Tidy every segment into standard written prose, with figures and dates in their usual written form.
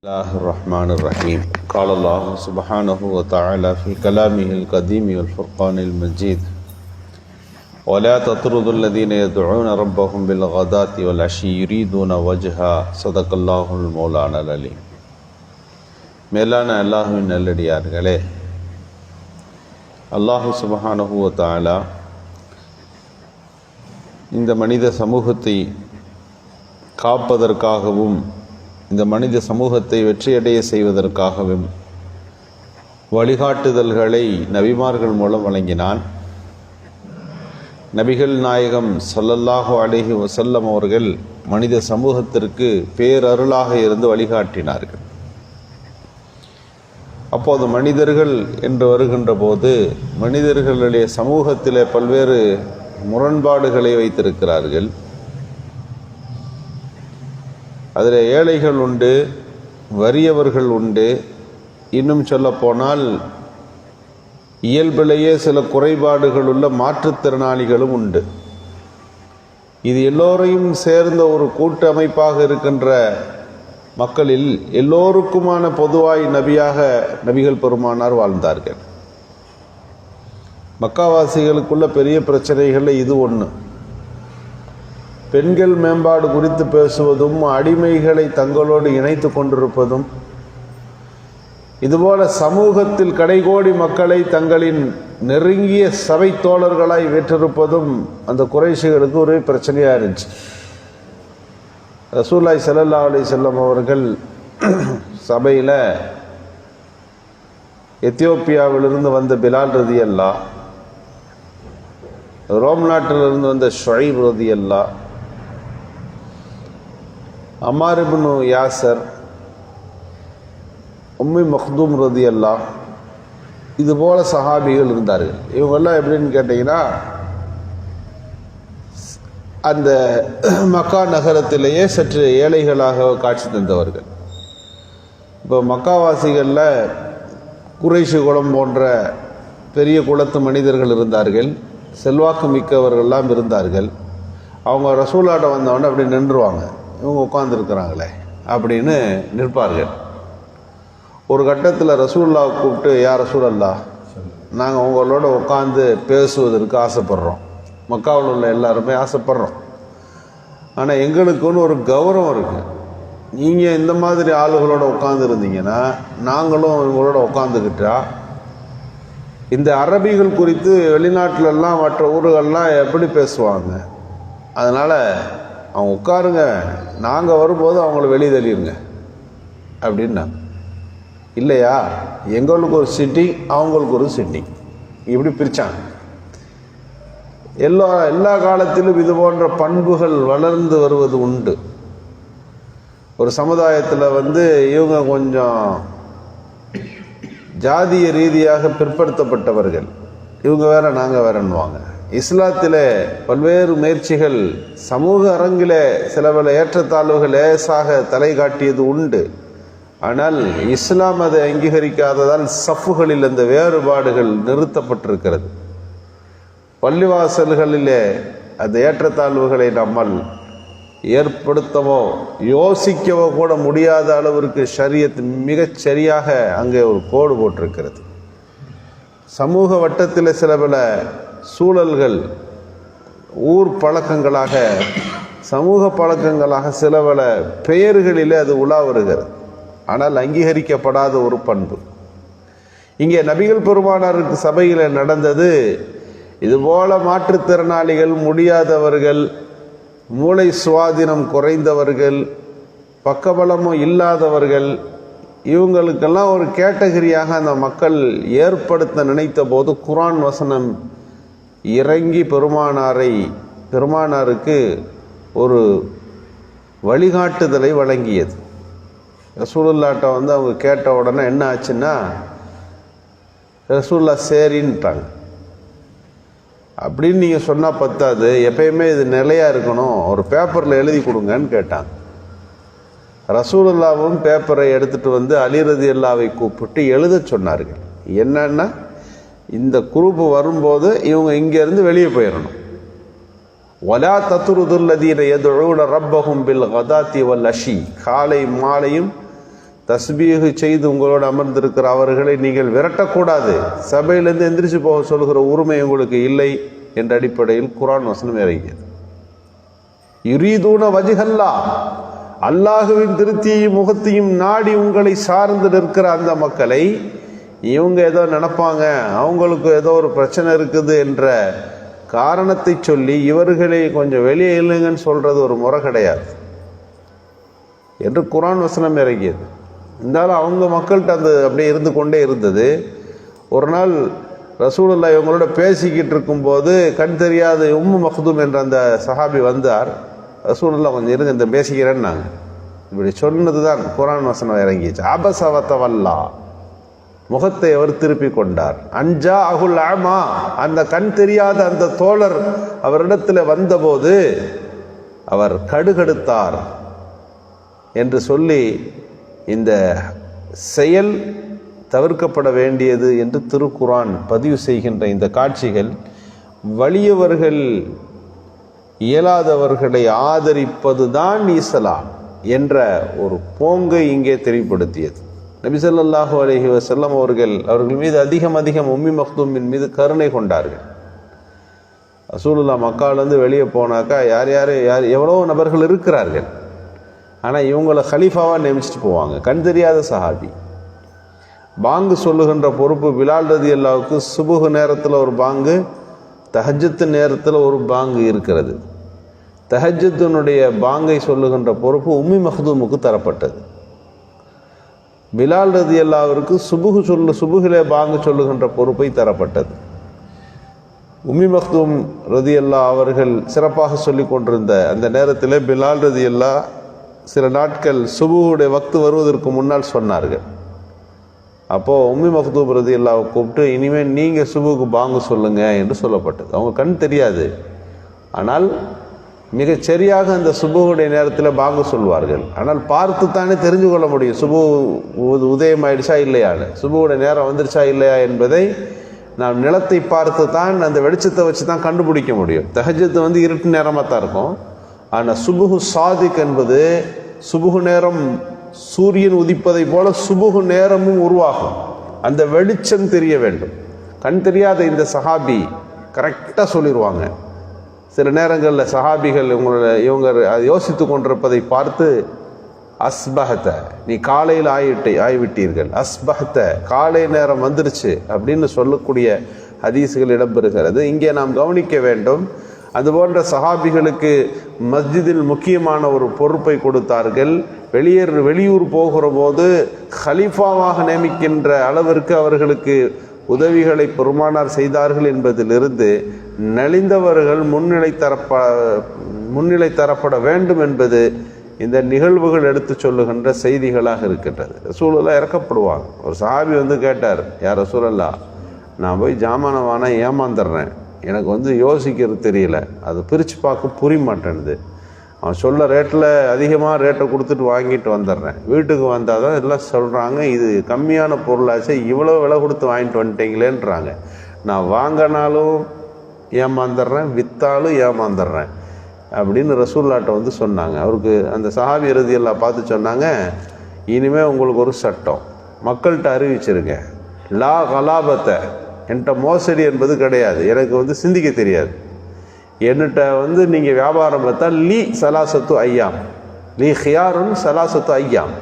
الله الرحمن الرحيم قال الله سبحانه وتعالى في كلامه القديم والفرقان المجيد ولا تطردوا الذين يدعون ربهم بالغداة والعشي يريدون وجها صدق الله المولانا العليم. மேலான அல்லாஹ்வின் நல்லடியார்களே, அல்லாஹ் சுப்ஹானஹு வ தஆலா இந்த மனித சமூகத்தை காப்பதற்காகவும் இந்த மனித சமூகத்தை வெற்றியடைய செய்வதற்காகவும் வழிகாட்டுதல்களை நபிமார்கள் மூலம் வழங்கினான். நபிகள் நாயகம் ஸல்லல்லாஹு அலைஹி வஸல்லம் அவர்கள் மனித சமூகத்திற்கு பேரருளாக இருந்து வழிகாட்டினார்கள். அப்போது மனிதர்கள் என்று வருகின்ற போது மனிதர்களுடைய சமூகத்திலே பல்வேறு முரண்பாடுகளை வைத்திருக்கிறார்கள். அதில் ஏழைகள் உண்டு, வறியவர்கள் உண்டு, இன்னும் சொல்லப்போனால் இயல்பிலேயே சில குறைபாடுகள் உள்ள மாற்றுத்திறனாளிகளும் உண்டு. இது எல்லோரையும் சேர்ந்த ஒரு கூட்டமைப்பாக இருக்கின்ற மக்களில் எல்லோருக்குமான பொதுவாய் நபியாக நபிகள் பெருமானார் வாழ்ந்தார்கள். மக்காவாசிகளுக்குள்ள பெரிய பிரச்சனைகளில் இது ஒன்று. பெண்கள் மேம்பாடு குறித்து பேசுவதும், அடிமைகளை தங்களோடு இணைத்து கொண்டிருப்பதும், இதுபோல சமூகத்தில் கடைகோடி மக்களை தங்களின் நெருங்கிய சபை தோழர்களாய் வெற்றிருப்பதும் அந்த குறைஷிகளுக்கு ஒரு பிரச்சனையாக இருந்துச்சு. ரசூலுல்லாஹி ஸல்லல்லாஹு அலைஹி வஸல்லம் அவர்கள் சபையில் எத்தியோப்பியாவிலிருந்து வந்த பிலால் ரலியல்லாஹ், ரோம் நாட்டிலிருந்து வந்த ஷுஐப் ரலியல்லாஹ், அம்மார் இப்னு யாசர், உம்மி மக்தூம் ரலியல்லாஹ், இதுபோல சஹாபிகள் இருந்தார்கள். இவங்கெல்லாம் எப்படின்னு கேட்டிங்கன்னா, அந்த மக்கா நகரத்திலேயே சற்று ஏழைகளாக காட்சி தந்தவர்கள். இப்போ மக்காவாசிகளில் குறைஷி குலம் போன்ற பெரிய குலத்து மனிதர்கள் இருந்தார்கள், செல்வாக்கு மிக்கவர்கள்லாம் இருந்தார்கள். அவங்க ரசூலாட்ட வந்தவொடனே அப்படி நின்றுவாங்க, இவங்க உட்காந்துருக்கிறாங்களே அப்படின்னு நிற்பார்கள். ஒரு கட்டத்தில் ரசூலுல்லாஹ் கூப்பிட்டு, யா ரசூலல்லாஹ், நாங்கள் உங்களோட உட்காந்து பேசுவதற்கு ஆசைப்படுறோம், மக்காவில் உள்ள எல்லாருமே ஆசைப்படுறோம், ஆனால் எங்களுக்குன்னு ஒரு கௌரவம் இருக்குது. நீங்கள் இந்த மாதிரி ஆளுகளோட உட்காந்துருந்தீங்கன்னா நாங்களும் இவங்களோட உட்காந்துக்கிட்டா இந்த அரபிகள் குறித்து வெளிநாட்டிலெல்லாம் மற்ற ஊர்கள்லாம் எப்படி பேசுவாங்க, அதனால் அவங்க உட்காருங்க, நாங்கள் வரும்போது அவங்கள வெளியே தள்ளிடுங்க அப்படின்னாங்க. இல்லையா, எங்களுக்கு ஒரு சிட்டிங், அவங்களுக்கு ஒரு சிட்டிங், இப்படி பிரித்தாங்க. எல்லா காலத்திலும் இது போன்ற பண்புகள் வளர்ந்து வருவது உண்டு. ஒரு சமுதாயத்தில் இவங்க கொஞ்சம் ஜாதிய ரீதியாக பிற்படுத்தப்பட்டவர்கள், இவங்க வேற நாங்கள் வேறன்னுவாங்க. இஸ்லாத்திலே பல்வேறு முயற்சிகள் சமூக அரங்கிலே சில பல ஏற்றத்தாழ்வுகள் லேசாக தலை காட்டியது உண்டு. ஆனால் இஸ்லாம் அதை அங்கீகரிக்காததால் சஃப்புகளில் அந்த வேறுபாடுகள் நிறுத்தப்பட்டிருக்கிறது. பள்ளிவாசல்களிலே அந்த ஏற்றத்தாழ்வுகளை நம்மால் ஏற்படுத்தவோ யோசிக்கவோ கூட முடியாத அளவிற்கு ஷரியத் மிகச் சரியாக அங்கே ஒரு கோடு போட்டிருக்கிறது. சமூக வட்டத்தில் சில பல சூழல்கள் ஊர் பழக்கங்களாக, சமூக பழக்கங்களாக சில பல பெயர்களிலே அது உலா வருகிறது. ஆனால் அங்கீகரிக்கப்படாத ஒரு பண்பு. இங்கே நபிகள் பெருமானாருக்கு சபையில் நடந்தது இதுபோல மாற்றுத்திறனாளிகள், முடியாதவர்கள், மூளை சுவாதீனம் குறைந்தவர்கள், பக்கபலமும் இல்லாதவர்கள், இவங்களுக்கெல்லாம் ஒரு கேட்டகரியாக அந்த மக்கள் ஏற்படுத்த நினைத்த போது குர்ஆன் வசனம் இறங்கி பெருமானாருக்கு ஒரு வழிகாட்டுதலை வழங்கியது. ரசூலுல்லாஹ்ட்ட அவங்க கேட்ட உடனே என்ன ஆச்சுன்னா, ரசூலுல்லாஹ் சரின்ட்டாங்க. அப்படின்னு நீங்கள் சொன்னால் பத்தாது, எப்பயுமே இது நிலையாக இருக்கணும், ஒரு பேப்பரில் எழுதி கொடுங்கன்னு கேட்டாங்க. ரசூலுல்லாவும் பேப்பரை எடுத்துகிட்டு அலி ரலியல்லாஹுவை கூப்பிட்டு எழுத சொன்னார்கள். என்னன்னா, இந்த குரூப் வரும்போது இவங்க இங்கேருந்து வெளியே போயிடணும். வலா தத்ருதுல்லதீன யதுஊன ரப்பஹும் பில் கதாத்தி வல் அஷி, காலை மாலையும் தஸ்பீஹ் செய்து உங்களோடு அமர்ந்திருக்கிற அவர்களை நீங்கள் விரட்டக்கூடாது, சபையிலிருந்து எந்திரிச்சு போக சொல்கிற உரிமை உங்களுக்கு இல்லை என்ற அடிப்படையில் குர்ஆன் வசனம் இறங்கியது. யுரீதூன வஜ்ஹல்லா, அல்லாஹுவின் திருப்தியையும் முகத்தையும் நாடி உங்களை சார்ந்து நிற்கிற அந்த மக்களை இவங்க ஏதோ நினைப்பாங்க, அவங்களுக்கு ஏதோ ஒரு பிரச்சனை இருக்குது என்ற காரணத்தை சொல்லி இவர்களை கொஞ்சம் வெளியே இல்லைங்கன்னு சொல்றது ஒரு முறை கிடையாது என்று குர்ஆன் வசனம் இறங்கியது. இருந்தாலும் அவங்க மக்கள்கிட்ட அந்த அப்படியே இருந்து கொண்டே இருந்தது. ஒரு நாள் ரசூலுல்லாஹ் இவங்களோட பேசிக்கிட்டு இருக்கும்போது கண் தெரியாத உம்மு மக்தூம் என்ற அந்த சஹாபி வந்தார். ரசூலுல்லாஹ் கொஞ்சம் இருங்க, இந்த பேசிக்கிறேன்னு நாங்கள் இப்படி சொன்னது தான் குர்ஆன் வசனம் இறங்கிச்சு. அபஸ வதவல்லா, முகத்தை அவர் திருப்பி கொண்டார். அஞ்சா அகுல் ஆமா, அந்த கண் தெரியாத அந்த தோழர் அவரிடத்தில் வந்தபோது அவர் கடுகடுத்தார் என்று சொல்லி இந்த செயல் தவிர்க்கப்பட வேண்டியது என்று திருக்குர்ஆன் பதிவு செய்கின்ற இந்த காட்சிகள் வலியவர்கள் இயலாதவர்களை ஆதரிப்பதுதான் இஸ்லாம் என்ற ஒரு போங்கை இங்கே தெளிவுபடுத்தியது. நபி ஸல்லல்லாஹு அலைஹி வஸல்லம் அவர்கள் மீது அதிகம் உம்மி மக்தூமின் மீது கருணை கொண்டார்கள். ரசூலுல்லாஹ் மக்காலேருந்து வெளியே போனாக்கா யார் எவ்வளோ நபர்கள் இருக்கிறார்கள், ஆனால் இவங்களை ஹலீஃபாவாக நியமிச்சுட்டு போவாங்க. கண் தெரியாத சஹாபி. பாங்கு சொல்லுகின்ற பொறுப்பு பிலால் ரலியல்லாஹுக்கு சுபுஹ் நேரத்தில் ஒரு பாங்கு, தஹஜ்ஜுத் நேரத்தில் ஒரு பாங்கு இருக்கிறது. தஹஜ்ஜுத்தினுடைய பாங்கை சொல்லுகின்ற பொறுப்பு உம்மி மக்தூமுக்கு தரப்பட்டது. பிலால் ரலியல்லாஹுவிற்கு சுபுகிலே பாங்கு சொல்லுகின்ற பொறுப்பை தரப்பட்டது. உம்மி மக்தூம் ரலியல்லாஹு அவர்கள் சிறப்பாக சொல்லி கொண்டிருந்த அந்த நேரத்தில் பிலால் ரலியல்லாஹு சில நாட்கள் சுபுஹுடைய வக்து வருவதற்கு முன்னால் சொன்னார்கள். அப்போது உம்மி மக்தூம் ரலியல்லாஹு கூப்பிட்டு, இனிமேல் நீங்கள் சுபுக்கு பாங்கு சொல்லுங்க என்று சொல்லப்பட்டது. அவங்க கண் தெரியாது, ஆனால் மிகச் சரியாக அந்த சுபுடைய நேரத்தில் பாங்கு சொல்வார்கள். ஆனால் பார்த்து தானே தெரிஞ்சு கொள்ள முடியும் சுபு உதயம் ஆயிடுச்சா இல்லையான்னு, சுபுடைய நேரம் வந்துருச்சா இல்லையா என்பதை நாம் நிலத்தை பார்த்து தான், அந்த வெளிச்சத்தை வச்சு தான் கண்டுபிடிக்க முடியும். தஹஜ்ஜுத் இருட்டு நேரமாக தான் இருக்கும். ஆனால் சுபுஹு சாதிக் என்பது சுபுகு நேரம் சூரியன் உதிப்பதை போல சுபுகு நேரமும் உருவாகும். அந்த வெளிச்சம் தெரிய வேண்டும். கண் தெரியாத இந்த சஹாபி கரெக்டாக சொல்லிடுவாங்க. சில நேரங்களில் சஹாபிகள் இவங்க யோசித்து கொண்டிருப்பதை பார்த்து, அஸ்பஹத்த, நீ காலையில் ஆய்விட்டீர்கள், அஸ்பஹத்த, காலை நேரம் வந்துருச்சு அப்படின்னு சொல்லக்கூடிய ஹதீஸ்கள் இடம்பெறுகிறது. இங்கே நாம் கவனிக்க வேண்டும், அதுபோன்ற சஹாபிகளுக்கு மஸ்ஜிதில் முக்கியமான ஒரு பொறுப்பை கொடுத்தார்கள். வெளியூர் போகிற போது ஹலீஃபாவாக நியமிக்கின்ற அளவிற்கு அவர்களுக்கு உதவிகளை பெருமானார் செய்தார்கள் என்பதிலிருந்து நலிந்தவர்கள் முன்னிலை தரப்பட வேண்டும் என்பது இந்த நிகழ்வுகள் எடுத்து சொல்லுகின்ற செய்திகளாக இருக்கின்றது. ரசூலுல்லாஹ் இறக்கப்படுவாங்க. ஒரு சஹாபி கேட்டார், யார் ரசூலல்லாஹ், நான் போய் ஜாமானவானா ஏமாந்துடுறேன், எனக்கு யோசிக்கிறது தெரியல, அது பிரித்து பார்க்க புரிய மாட்டேன்னுது, அவன் சொல்ல ரேட்டில் அதிகமாக ரேட்டை கொடுத்துட்டு வாங்கிட்டு வந்துடுறேன், வீட்டுக்கு வந்தால் தான் எல்லாம் சொல்கிறாங்க இது கம்மியான பொருளாச்சு, இவ்வளோ விலை கொடுத்து வாங்கிட்டு வந்துட்டீங்களேன்றாங்க, நான் வாங்கினாலும் ஏமாந்துடுறேன், விற்றாலும் ஏமாந்துடுறேன் அப்படின்னு ரசூலுல்லாஹ்ட்ட சொன்னாங்க. அவருக்கு அந்த சஹாபி ரலியல்லாஹு பார்த்து சொன்னாங்க, இனிமேல் உங்களுக்கு ஒரு சட்டம் மக்கள்கிட்ட அறிவிச்சிருங்க, லா கலாபத்தை, என்கிட்ட மோசடி என்பது கிடையாது, எனக்கு சிந்திக்க தெரியாது, என்கிட்ட நீங்கள் வியாபாரம் பார்த்தா லீ சலாசத்து ஐயாம், லீ ஹியாருன் சலாசத்து ஐயாம்,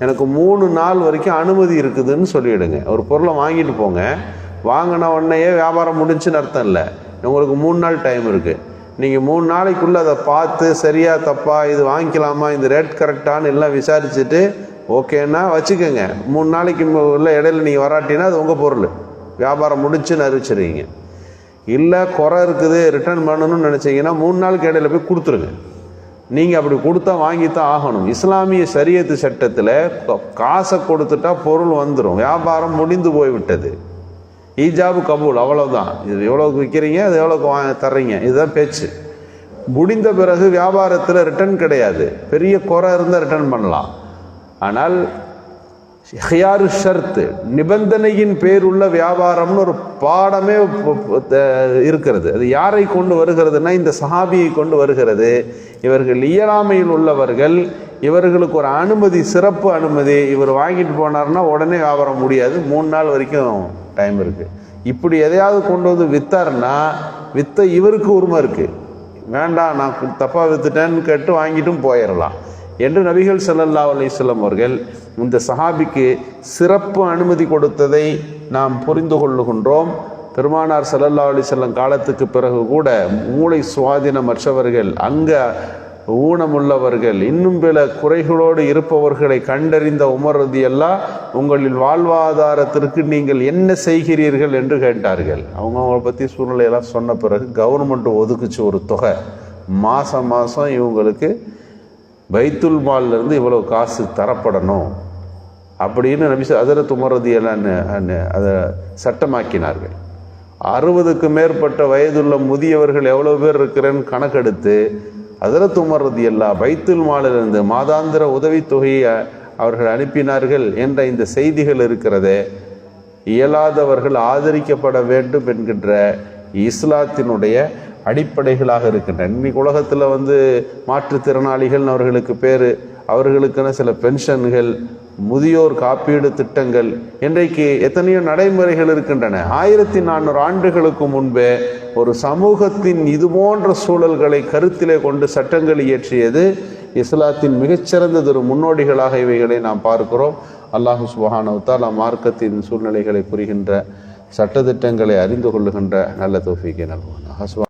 எனக்கு 3 நாள் வரைக்கும் அனுமதி இருக்குதுன்னு சொல்லிவிடுங்க. ஒரு பொருளை வாங்கிட்டு போங்க, வாங்கின உடனேயே வியாபாரம் முடிஞ்சுன்னு அர்த்தம் இல்லை, உங்களுக்கு 3 நாள் டைம் இருக்குது, நீங்கள் 3 நாளைக்குள்ளே அதை பார்த்து சரியா தப்பா, இது வாங்கிக்கலாமா, இந்த ரேட் கரெக்டானு எல்லாம் விசாரிச்சுட்டு ஓகேன்னா வச்சுக்கோங்க. 3 நாளைக்கு உள்ள இடையில நீங்கள் வராட்டினா அது உங்கள் பொருள், வியாபாரம் முடிச்சுன்னு அறிவிச்சிருவீங்க. இல்லை குறை இருக்குது ரிட்டர்ன் பண்ணணும்னு நினச்சிங்கன்னா 3 நாளுக்கு இடையில போய் கொடுத்துருங்க. நீங்கள் அப்படி கொடுத்தா வாங்கித்தான் ஆகணும். இஸ்லாமிய ஷரியத்து சட்டத்தில் காசை கொடுத்துட்டா பொருள் வந்துடும், வியாபாரம் முடிந்து போய்விட்டது, ஈஜாபு கபூல், அவ்வளோதான். இது எவ்வளோக்கு விற்கிறீங்க, அது எவ்வளோக்கு தர்றீங்க, இதுதான் பேச்சு. முடிந்த பிறகு வியாபாரத்தில் ரிட்டர்ன் கிடையாது. பெரிய குறை இருந்தால் ரிட்டர்ன் பண்ணலாம், ஆனால் ஹியாரு ஷர்த்து, நிபந்தனையின் பேருள்ள வியாபாரம்னு ஒரு பாடமே இருக்கிறது. அது யாரை கொண்டு வருகிறதுனா இந்த சஹாபியை கொண்டு வருகிறது. இவர்கள் இயலாமையில் உள்ளவர்கள், இவர்களுக்கு ஒரு அனுமதி, சிறப்பு அனுமதி. இவர் வாங்கிட்டு போனார்னா உடனே வியாபாரம் முடியாது, 3 நாள் வரைக்கும் டைம் இருக்குது. இப்படி எதையாவது கொண்டு வந்து வித்தாருன்னா வித்த இவருக்கு உரிமை இருக்குது. வேண்டாம், நான் தப்பாக வித்துட்டேன்னு கேட்டு வாங்கிட்டும் போயிடலாம் என்று நபிகள் ஸல்லல்லாஹு அலைஹி வஸல்லம் அவர்கள் இந்த சஹாபிக்கு சிறப்பு அனுமதி கொடுத்ததை நாம் புரிந்து கொள்ளுகின்றோம். பெருமானார் ஸல்லல்லாஹு அலைஹி வஸல்லம் காலத்துக்கு பிறகு கூட மூளை சுவாதீனமற்றவர்கள், அங்க ஊனமுள்ளவர்கள், இன்னும் பிற குறைகளோடு இருப்பவர்களை கண்டறிந்த உமர் ரலியல்லாஹு உங்களின் வாழ்வாதாரத்திற்கு நீங்கள் என்ன செய்கிறீர்கள் என்று கேட்டார்கள். அவங்கள பற்றி சூழ்நிலையெல்லாம் சொன்ன பிறகு கவர்மெண்ட் ஒதுக்குச்சு ஒரு தொகை, மாதம் மாதம் இவங்களுக்கு பைத்துல் மால்லேருந்து இவ்வளோ காசு தரப்படணும் அப்படின்னு நபி ஹஜ்ரத் உமர் ரலியல்லாஹு அதை சட்டமாக்கினார்கள். 60க்கு மேற்பட்ட வயதுள்ள முதியவர்கள் எவ்வளோ பேர் இருக்கிறேன்னு கணக்கெடுத்து ஹஜ்ரத் உமர் ரலியல்லாஹு பைத்துல் மாலிலிருந்து மாதாந்திர உதவித்தொகையை அவர்கள் அனுப்பினார்கள் என்ற இந்த செய்திகள் இருக்கிறதே, இயலாதவர்கள் ஆதரிக்கப்பட வேண்டும் என்கின்ற இஸ்லாத்தினுடைய அடிப்படைகளாக இருக்கின்றன. இன்னைக்கு உலகத்தில் மாற்றுத்திறனாளிகள் அவர்களுக்கு பேர், அவர்களுக்கான சில பென்ஷன்கள், முதியோர் காப்பீடு திட்டங்கள், இன்றைக்கு எத்தனையோ நடைமுறைகள் இருக்கின்றன. 1400 ஆண்டுகளுக்கு முன்பே ஒரு சமூகத்தின் இது போன்ற சூழல்களை கருத்திலே கொண்டு சட்டங்கள் இயற்றியது இஸ்லாத்தின் மிகச்சிறந்ததொரு முன்னோடிகளாக இவைகளை நாம் பார்க்கிறோம். அல்லாஹ் சுப்ஹானஹு வ தஆலா மார்க்கத்தின் சூழ்நிலைகளை புரிகின்ற சட்டத்திட்டங்களை அறிந்து கொள்ளுகின்ற நல்ல தௌஃபீக்கை நல்குவானாக.